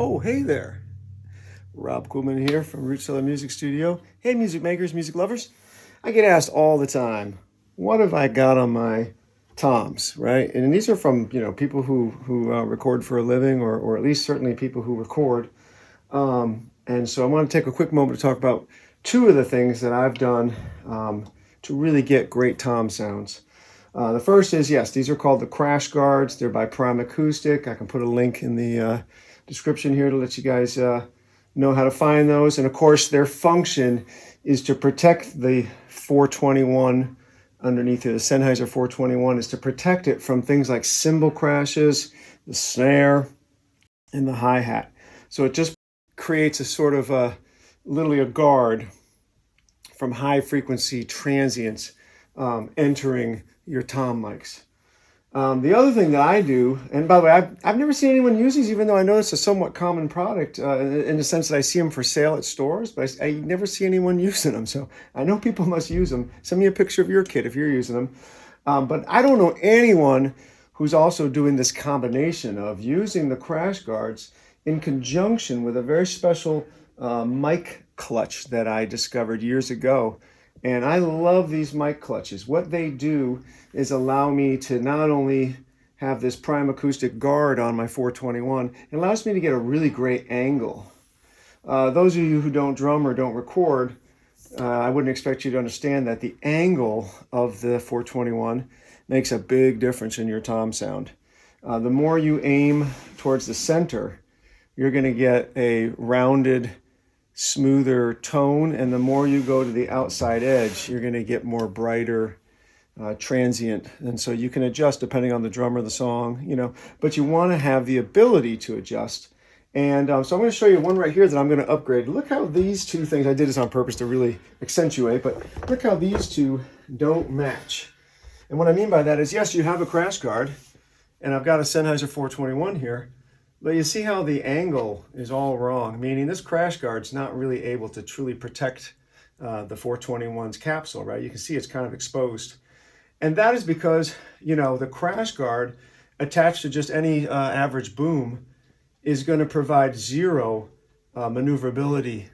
Oh, hey there. Rob Kuhlman here from Root Cellar Music Studio. Hey, music makers, music lovers. I get asked all the time, what have I got on my toms, right? And these are from, people who record for a living or at least certainly people who record. And so I want to take a quick moment to talk about two of the things that I've done to really get great tom sounds. The first is, yes, these are called the CrashGuards. They're by Primacoustic. I can put a link in the description here to let you guys know how to find those. And of course, their function is to protect the 421 underneath it. The Sennheiser 421 is to protect it from things like cymbal crashes, the snare, and the hi-hat. So it just creates a sort of literally a guard from high frequency transients entering your tom mics. The other thing that I do, and by the way, I've never seen anyone use these, even though I know it's a somewhat common product in the sense that I see them for sale at stores, but I never see anyone using them. So I know people must use them. Send me a picture of your kit if you're using them. But I don't know anyone who's also doing this combination of using the CrashGuards in conjunction with a very special mic clutch that I discovered years ago. And I love these mic clutches. What they do is allow me to not only have this Primacoustic guard on my 421, it allows me to get a really great angle. Those of you who don't drum or don't record, I wouldn't expect you to understand that the angle of the 421 makes a big difference in your tom sound. The more you aim towards the center, you're going to get a rounded, smoother tone, and the more you go to the outside edge, you're going to get more brighter transient. And so you can adjust depending on the drummer, the song, but you want to have the ability to adjust. And so I'm going to show you one right here that I'm going to upgrade. Look how these two things, I did this on purpose to really accentuate, but look how these two don't match. And what I mean by that is, yes, you have a CrashGuard, and I've got a Sennheiser 421 here, but you see how the angle is all wrong, meaning this CrashGuard's not really able to truly protect the 421's capsule, right? You can see it's kind of exposed. And that is because, the CrashGuard attached to just any average boom is going to provide zero maneuverability.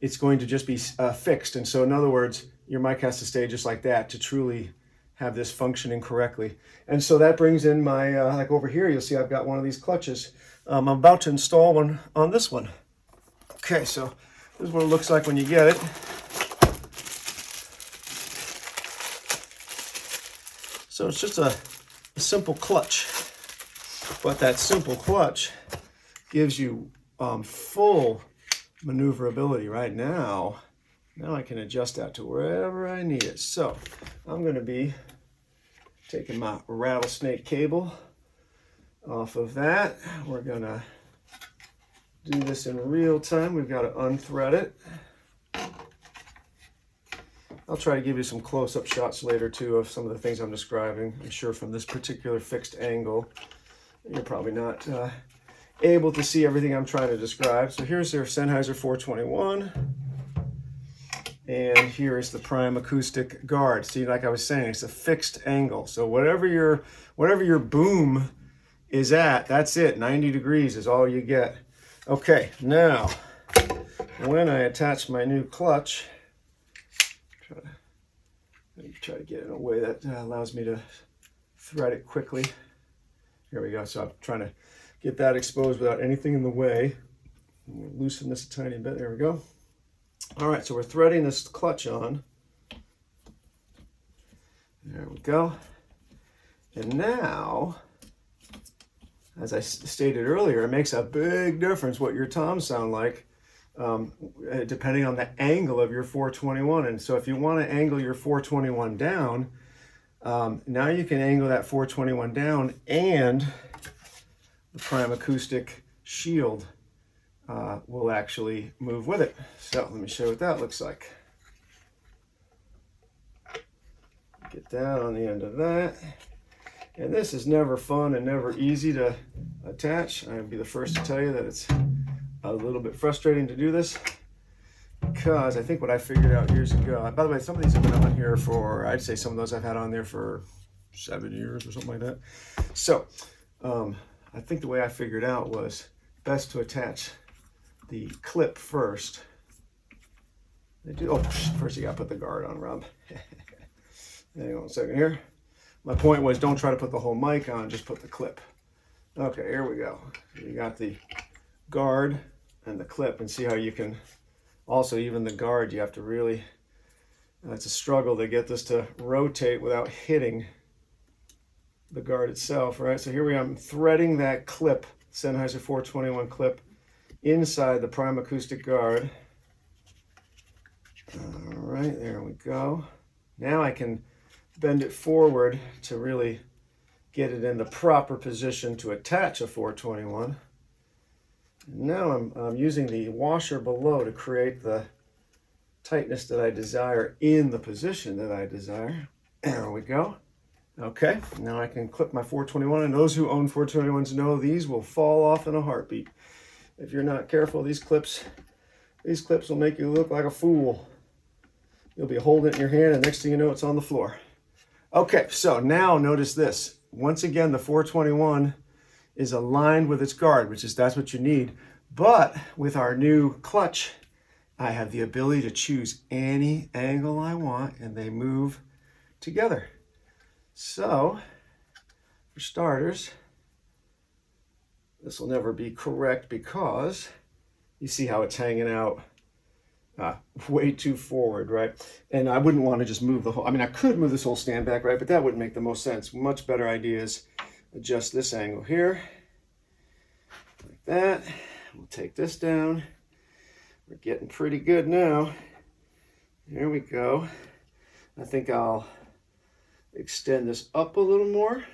It's going to just be fixed. And so in other words, your mic has to stay just like that to truly have this functioning correctly. And so that brings in my, like over here, you'll see I've got one of these clutches. I'm about to install one on this one. Okay, so this is what it looks like when you get it. So it's just a simple clutch, but that simple clutch gives you full maneuverability. Right now I can adjust that to wherever I need it. So I'm going to be taking my rattlesnake cable off of that. We're going to do this in real time. We've got to unthread it. I'll try to give you some close-up shots later too of some of the things I'm describing. I'm sure from this particular fixed angle, you're probably not able to see everything I'm trying to describe. So here's their Sennheiser 421. And here is the Primacoustic guard. See, like I was saying, it's a fixed angle. So whatever your boom is at, that's it. 90 degrees is all you get. Okay, now, when I attach my new clutch, try to get it in a way that allows me to thread it quickly. Here we go. So I'm trying to get that exposed without anything in the way. Loosen this a tiny bit. There we go. All right, so we're threading this clutch on. There we go. And now, as I stated earlier, it makes a big difference what your toms sound like depending on the angle of your 421. And so if you want to angle your 421 down, now you can angle that 421 down, and the Primacoustic shield will actually move with it. So let me show you what that looks like. Get that on the end of that. And this is never fun and never easy to attach. I'll be the first to tell you that it's a little bit frustrating to do this, because I think what I figured out years ago, by the way, some of these have been on here for, I'd say some of those I've had on there for 7 years or something like that. So I think the way I figured out was best to attach the clip first. Oh, first you gotta put the guard on, Rob. Hang on a second here. My point was, don't try to put the whole mic on, just put the clip. Okay, here we go. You got the guard and the clip, and see how you can, also even the guard, you have to really, it's a struggle to get this to rotate without hitting the guard itself, right? So here we are, I'm threading that clip, Sennheiser 421 clip, inside the Primacoustic guard. All right, there we go. Now I can bend it forward to really get it in the proper position to attach a 421. Now I'm using the washer below to create the tightness that I desire in the position that I desire. There we go. Okay, now I can clip my 421, and those who own 421s know these will fall off in a heartbeat. If you're not careful, these clips will make you look like a fool. You'll be holding it in your hand, and next thing you know, it's on the floor. Okay, so now notice this. Once again, the 421 is aligned with its guard, that's what you need. But with our new clutch, I have the ability to choose any angle I want, and they move together. So, for starters, this will never be correct because you see how it's hanging out way too forward, right? And I wouldn't want to just move the whole, I could move this whole stand back, right? But that wouldn't make the most sense. Much better idea is adjust this angle here, like that. We'll take this down. We're getting pretty good now. There we go. I think I'll extend this up a little more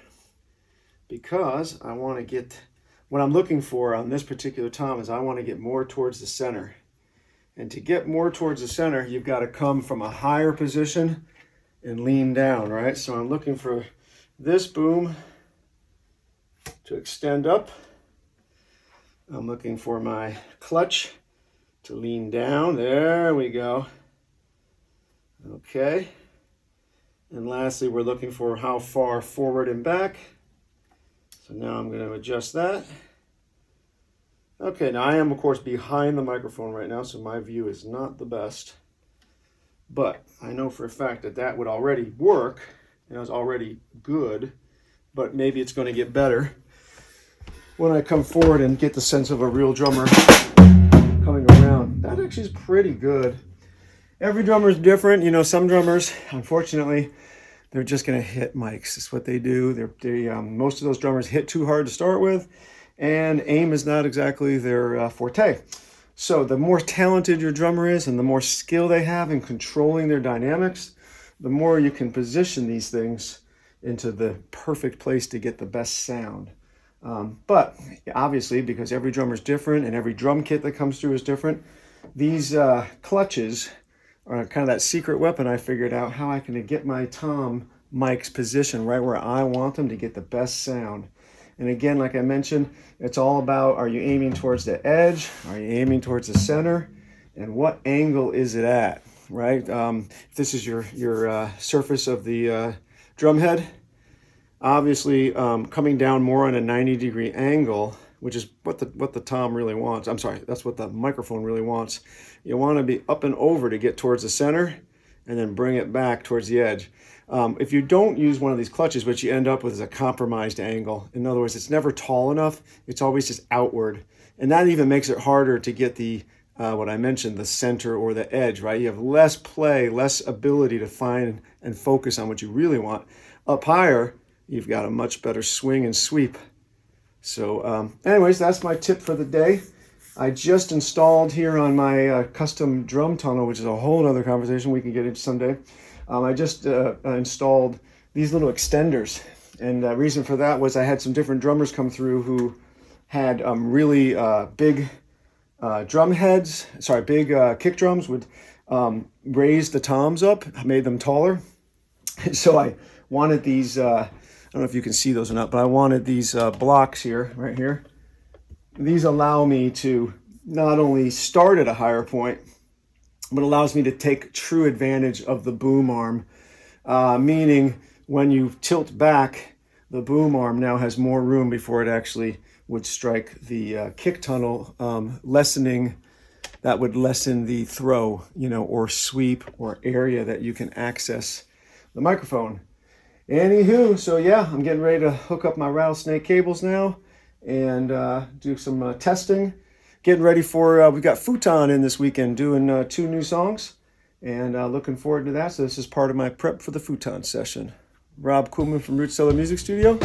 because I want to get, what I'm looking for on this particular tom is I want to get more towards the center. And to get more towards the center, you've got to come from a higher position and lean down, right? So I'm looking for this boom to extend up. I'm looking for my clutch to lean down. There we go. Okay. And lastly, we're looking for how far forward and back. So now I'm going to adjust that. Okay, now I am, of course, behind the microphone right now, so my view is not the best. But I know for a fact that that would already work, and it was already good, but maybe it's going to get better when I come forward and get the sense of a real drummer coming around. That actually is pretty good. Every drummer is different. You know, some drummers, unfortunately, they're just going to hit mics. That's what they do. Most of those drummers hit too hard to start with, and aim is not exactly their forte. So the more talented your drummer is and the more skill they have in controlling their dynamics, the more you can position these things into the perfect place to get the best sound. But obviously, because every drummer is different and every drum kit that comes through is different, these clutches are kind of that secret weapon I figured out, how I can get my tom mics positioned right where I want them to get the best sound. And again, like I mentioned, it's all about, are you aiming towards the edge? Are you aiming towards the center? And what angle is it at, right? If this is your surface of the drum head, obviously coming down more on a 90-degree angle, which is what the tom really wants. I'm sorry, that's what the microphone really wants. You want to be up and over to get towards the center and then bring it back towards the edge. If you don't use one of these clutches, what you end up with is a compromised angle. In other words, it's never tall enough. It's always just outward. And that even makes it harder to get the, what I mentioned, the center or the edge, right? You have less play, less ability to find and focus on what you really want. Up higher, you've got a much better swing and sweep. So anyways, that's my tip for the day. I just installed here on my custom drum tunnel, which is a whole other conversation we can get into someday. I just installed these little extenders, and the reason for that was I had some different drummers come through who had really big drum heads, big kick drums would raise the toms up, made them taller. So I wanted these, I don't know if you can see those or not, but I wanted these blocks here, right here. These allow me to not only start at a higher point, but allows me to take true advantage of the boom arm, meaning when you tilt back, the boom arm now has more room before it actually would strike the kick tunnel, that would lessen the throw, or sweep or area that you can access the microphone. Anywho, so yeah, I'm getting ready to hook up my rattlesnake cables now and do some testing. Getting ready for, we've got Futon in this weekend doing 2 new songs, and looking forward to that. So this is part of my prep for the Futon session. Rob Kuhlman from Root Cellar Music Studio,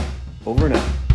over and out.